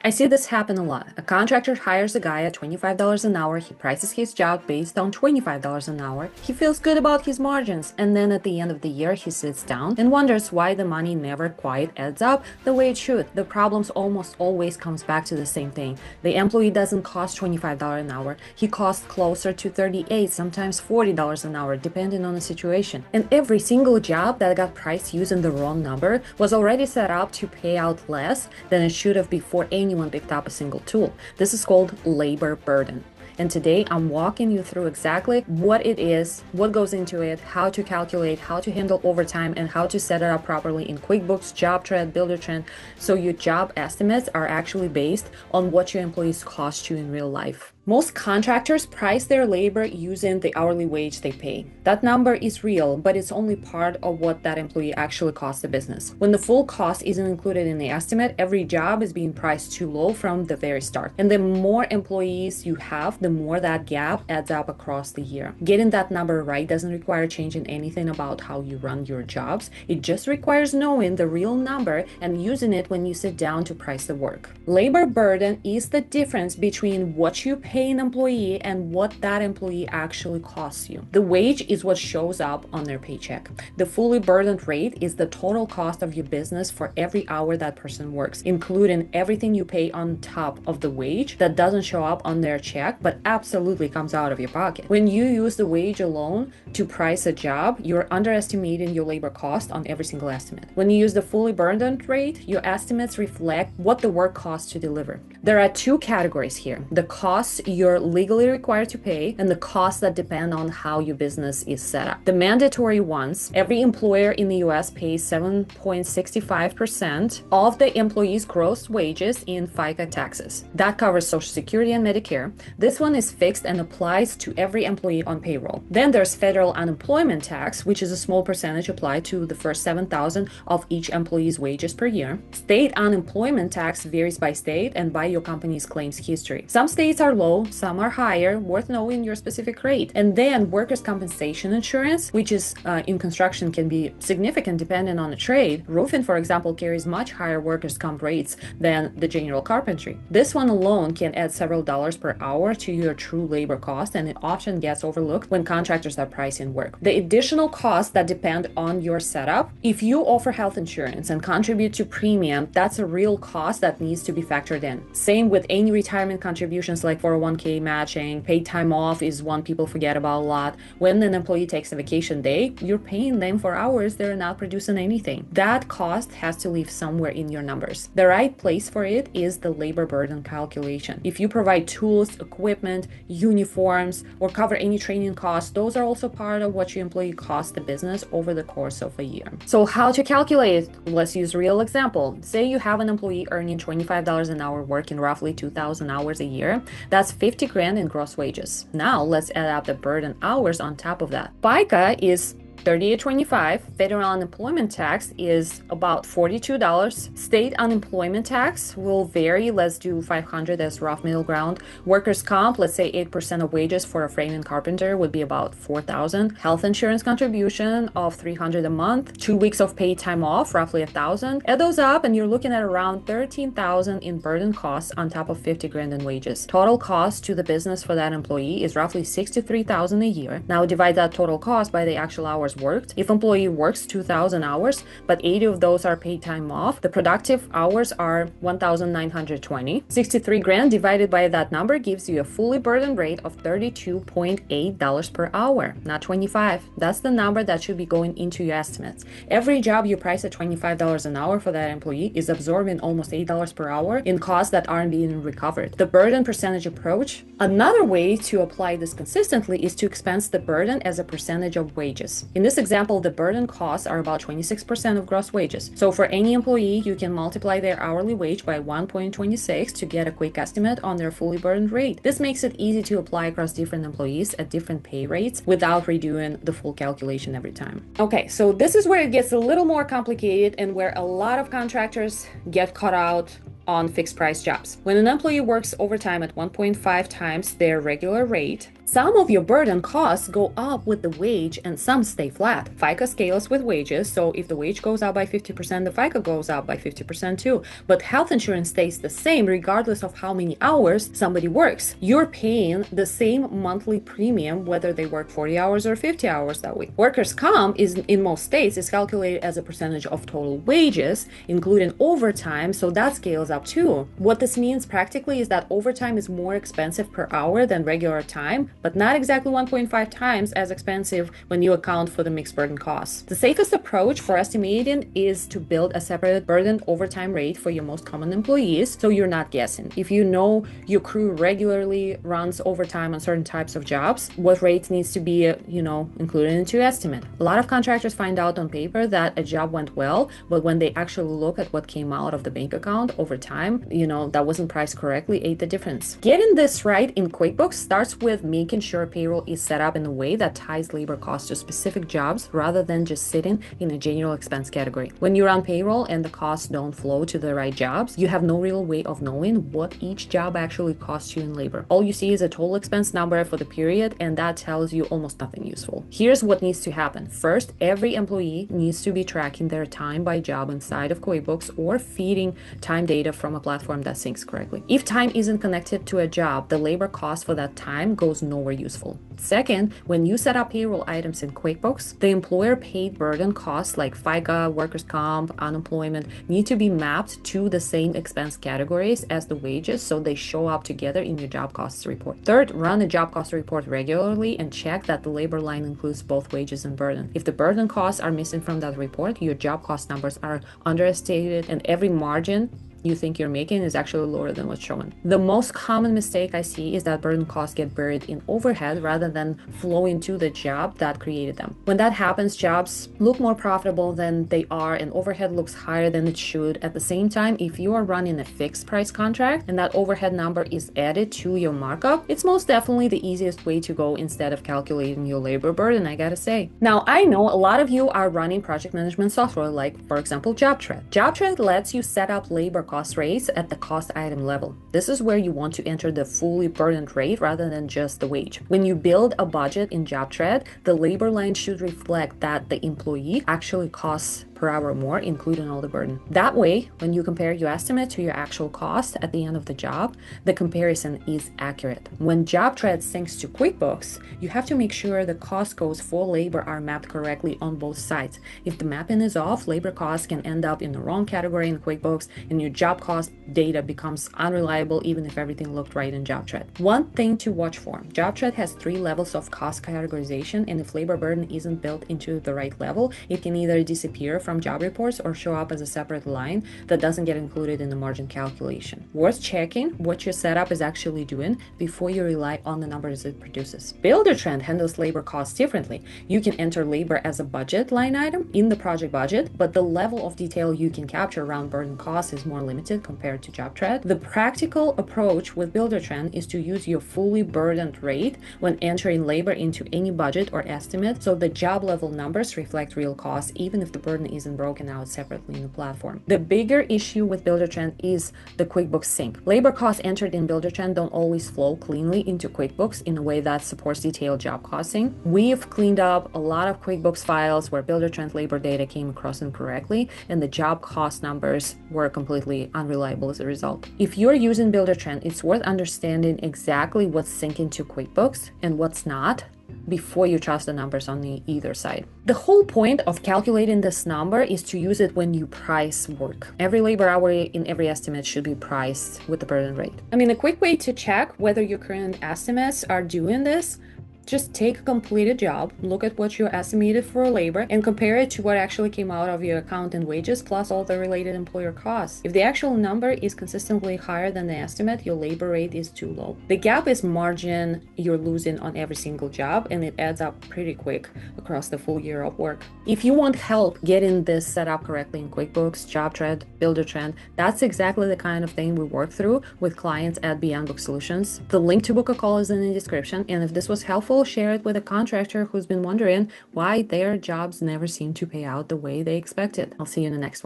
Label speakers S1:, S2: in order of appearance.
S1: I see this happen a lot. A contractor hires a guy at $25 an hour, he prices his job based on $25 an hour, he feels good about his margins, and then at the end of the year he sits down and wonders why the money never quite adds up the way it should. The problems almost always comes back to the same thing. The employee doesn't cost $25 an hour, he costs closer to $38, sometimes $40 an hour, depending on the situation. And every single job that got priced using the wrong number was already set up to pay out less than it should have before anyone picked up a single tool. This is called labor burden. And today I'm walking you through exactly what it is, what goes into it, how to calculate, how to handle overtime, and how to set it up properly in QuickBooks, JobTread, Buildertrend, so your job estimates are actually based on what your employees cost you in real life. Most contractors price their labor using the hourly wage they pay. That number is real, but it's only part of what that employee actually costs the business. When the full cost isn't included in the estimate, every job is being priced too low from the very start. And the more employees you have, the more that gap adds up across the year. Getting that number right doesn't require changing anything about how you run your jobs. It just requires knowing the real number and using it when you sit down to price the work. Labor burden is the difference between what you pay an employee and what that employee actually costs you. The wage is what shows up on their paycheck. The fully burdened rate is the total cost of your business for every hour that person works, including everything you pay on top of the wage that doesn't show up on their check but absolutely comes out of your pocket. When you use the wage alone to price a job, you're underestimating your labor cost on every single estimate. When you use the fully burdened rate, your estimates reflect what the work costs to deliver. There are two categories here: the costs you're legally required to pay and the costs that depend on how your business is set up. The mandatory ones: every employer in the US pays 7.65% of the employee's gross wages in FICA taxes. That covers Social Security and Medicare. This one is fixed and applies to every employee on payroll. Then there's federal unemployment tax, which is a small percentage applied to the first 7,000 of each employee's wages per year. State unemployment tax varies by state and by your company's claims history. Some states are low, some are higher, worth knowing your specific rate. And then workers' compensation insurance, which is in construction can be significant depending on the trade. Roofing, for example, carries much higher workers' comp rates than the general carpentry. This one alone can add several dollars per hour to your true labor cost, and it often gets overlooked when contractors are pricing work. The additional costs that depend on your setup: if you offer health insurance and contribute to premium, that's a real cost that needs to be factored in. Same with any retirement contributions like 401k matching. Paid time off is one people forget about a lot. When an employee takes a vacation day, you're paying them for hours they're not producing anything. That cost has to live somewhere in your numbers. The right place for it is the labor burden calculation. If you provide tools, equipment, uniforms, or cover any training costs, those are also part of what your employee costs the business over the course of a year. So how to calculate it? Let's use a real example. Say you have an employee earning $25 an hour, working roughly 2,000 hours a year. That's 50 grand in gross wages. Now let's add up the burden hours on top of that. FICA is $38.25. Federal unemployment tax is about $42. State unemployment tax will vary. Let's do $500 as rough middle ground. Workers' comp, let's say 8% of wages for a framing carpenter would be about $4,000. Health insurance contribution of $300 a month. 2 weeks of paid time off, roughly $1,000. Add those up and you're looking at around $13,000 in burden costs on top of 50 grand in wages. Total cost to the business for that employee is roughly $63,000 a year. Now divide that total cost by the actual hours worked. If employee works 2,000 hours, but 80 of those are paid time off, the productive hours are 1,920. 63 grand divided by that number gives you a fully burdened rate of $32.8 per hour, not 25. That's the number that should be going into your estimates. Every job you price at $25 an hour for that employee is absorbing almost $8 per hour in costs that aren't being recovered. The burden percentage approach. Another way to apply this consistently is to expense the burden as a percentage of wages. In this example, the burden costs are about 26% of gross wages. So for any employee, you can multiply their hourly wage by 1.26 to get a quick estimate on their fully burdened rate. This makes it easy to apply across different employees at different pay rates without redoing the full calculation every time. Okay, so this is where it gets a little more complicated and where a lot of contractors get caught out on fixed price jobs. When an employee works overtime at 1.5 times their regular rate, Some of your burden costs go up with the wage and some stay flat. FICA scales with wages, so if the wage goes up by 50%, the FICA goes up by 50% too. But health insurance stays the same regardless of how many hours somebody works. You're paying the same monthly premium whether they work 40 hours or 50 hours that week. Workers' comp is in most states is calculated as a percentage of total wages, including overtime, so that scales up too. What this means practically is that overtime is more expensive per hour than regular time, but not exactly 1.5 times as expensive when you account for the mixed burden costs. The safest approach for estimating is to build a separate burdened overtime rate for your most common employees, so you're not guessing. If you know your crew regularly runs overtime on certain types of jobs, what rate needs to be, included into your estimate. A lot of contractors find out on paper that a job went well, but when they actually look at what came out of the bank account over time, that wasn't priced correctly, ate the difference. Getting this right in QuickBooks starts with making sure payroll is set up in a way that ties labor costs to specific jobs rather than just sitting in a general expense category. When you run payroll and the costs don't flow to the right jobs, you have no real way of knowing what each job actually costs you in labor. All you see is a total expense number for the period, and that tells you almost nothing useful. Here's what needs to happen. First, every employee needs to be tracking their time by job inside of QuickBooks or feeding time data from a platform that syncs correctly. If time isn't connected to a job, the labor cost for that time goes nowhere useful. Second, when you set up payroll items in QuickBooks, the employer paid burden costs like FICA, workers' comp, unemployment need to be mapped to the same expense categories as the wages so they show up together in your job costs report. Third, run a job cost report regularly and check that the labor line includes both wages and burden. If the burden costs are missing from that report, your job cost numbers are understated and every margin you think you're making is actually lower than what's shown. The most common mistake I see is that burden costs get buried in overhead rather than flowing to the job that created them. When that happens, jobs look more profitable than they are and overhead looks higher than it should. At the same time, if you are running a fixed price contract and that overhead number is added to your markup, it's most definitely the easiest way to go instead of calculating your labor burden, I gotta say. Now, I know a lot of you are running project management software like, for example, JobTread. JobTread lets you set up labor cost rates at the cost item level. This is where you want to enter the fully burdened rate rather than just the wage. When you build a budget in JobTread, the labor line should reflect that the employee actually costs per hour more, including all the burden. That way, when you compare your estimate to your actual cost at the end of the job, the comparison is accurate. When JobTread syncs to QuickBooks, you have to make sure the cost codes for labor are mapped correctly on both sides. If the mapping is off, labor costs can end up in the wrong category in QuickBooks, and your job cost data becomes unreliable even if everything looked right in JobTread. One thing to watch for: JobTread has 3 levels of cost categorization, and if labor burden isn't built into the right level, it can either disappear from job reports or show up as a separate line that doesn't get included in the margin calculation. Worth checking what your setup is actually doing before you rely on the numbers it produces. Buildertrend handles labor costs differently. You can enter labor as a budget line item in the project budget, but the level of detail you can capture around burden costs is more limited compared to JobTread. The practical approach with Buildertrend is to use your fully burdened rate when entering labor into any budget or estimate, so the job level numbers reflect real costs even if the burden isn't broken out separately in the platform. The bigger issue with Buildertrend is the QuickBooks sync. Labor costs entered in Buildertrend don't always flow cleanly into QuickBooks in a way that supports detailed job costing. We've cleaned up a lot of QuickBooks files where Buildertrend labor data came across incorrectly and the job cost numbers were completely unreliable as a result. If you're using Buildertrend, it's worth understanding exactly what's syncing to QuickBooks and what's not before you trust the numbers on either side. The whole point of calculating this number is to use it when you price work. Every labor hour in every estimate should be priced with the burden rate. A quick way to check whether your current estimates are doing this: just take a completed job, look at what you estimated for labor, and compare it to what actually came out of your account in wages plus all the related employer costs. If the actual number is consistently higher than the estimate, your labor rate is too low. The gap is margin you're losing on every single job, and it adds up pretty quick across the full year of work. If you want help getting this set up correctly in QuickBooks, JobTread, Buildertrend, that's exactly the kind of thing we work through with clients at Beyond Book Solutions. The link to book a call is in the description, and if this was helpful, share it with a contractor who's been wondering why their jobs never seem to pay out the way they expected. I'll see you in the next one.